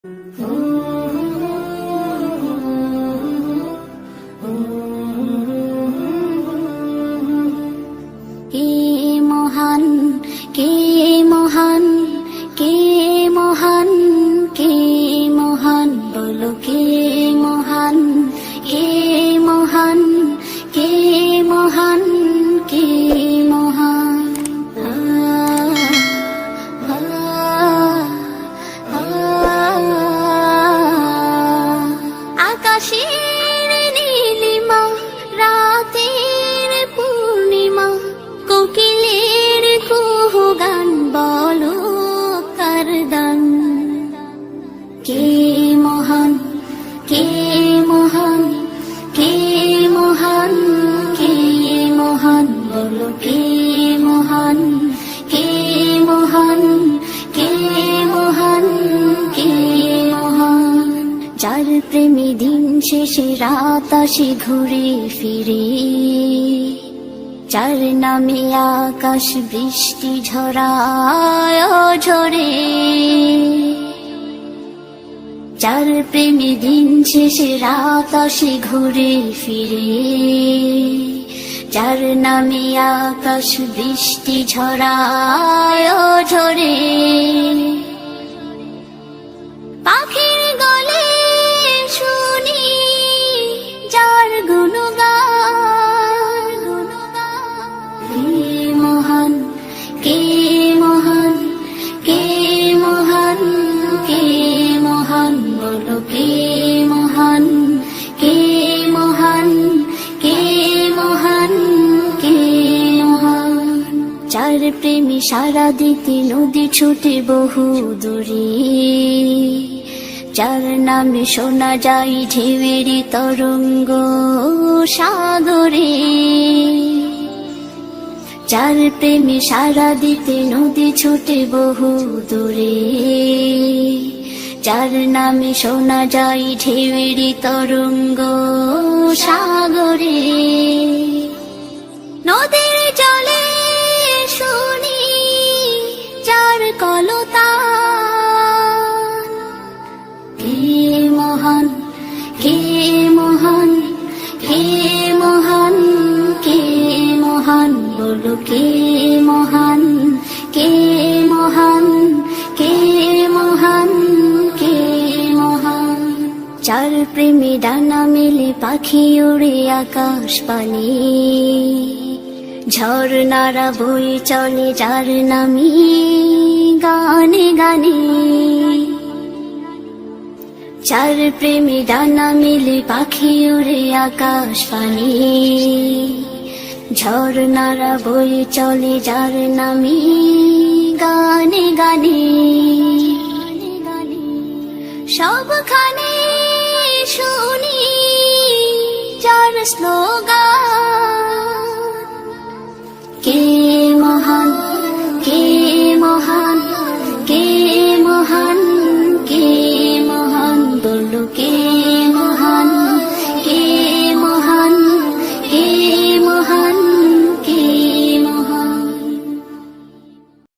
কে মহান, কে মহান, কে মহান, কে মহান, বলো কে মহান, কে মহান, কে মহান, কে মহান। আকাশের নীলিমা, রাতের পূর্ণিমা, কোকিলের কুহু গান, বলো কার দান। কে মহান, কে মহান, কে মহান, কে মহান, বলো কে মহান, কে মহান, কে মহান, কে মহান। যার প্রেমে দিন শেষে রাত আসে ঘুরে ফিরে, যার নামে আকাশ বৃষ্টি ঝরায় ঝরে, যার প্রেমে দিন শেষে রাত আসে ঘুরে ফিরে, যার নামে আকাশ বৃষ্টি ঝরায় ঝরে। পাখির গলে শুনি যার গুণগান, কে মহান, কে মহান, কে মহান, কে মহান, বলো কে মহান, কে মহান, কে মহান, কে মহান। যার প্রেমে সারা দিতে নদী ছুটে বহু দূরে, যার নামে শোনা যায় ঢেউয়ের তরঙ্গ সাগরে, যার প্রেমে সারা দিতে নদী ছুটে বহু দূরে, যার নামে শোনা যায় ঢেউয়ের তরঙ্গ সাগরে। নদীর জলে শুনি যার কলতান, কে মহান, কে মহান, কে মহান, কে মহান, বলো কে মহান, কে মহান, কে মহান, কে মহান। যার প্রেমে ডানা মেলে পাখি ওড়ে আকাশ পানে, ঝর্ণারা বয়ে চলে যার নামে গানে গানে। যার প্রেমে ডানা মেলে পাখি ওড়ে আকাশ পানে, ঝর্ণারা বয়ে চলে যার নামে গানে গানে। সবখানে শুনি যার স্লোগান,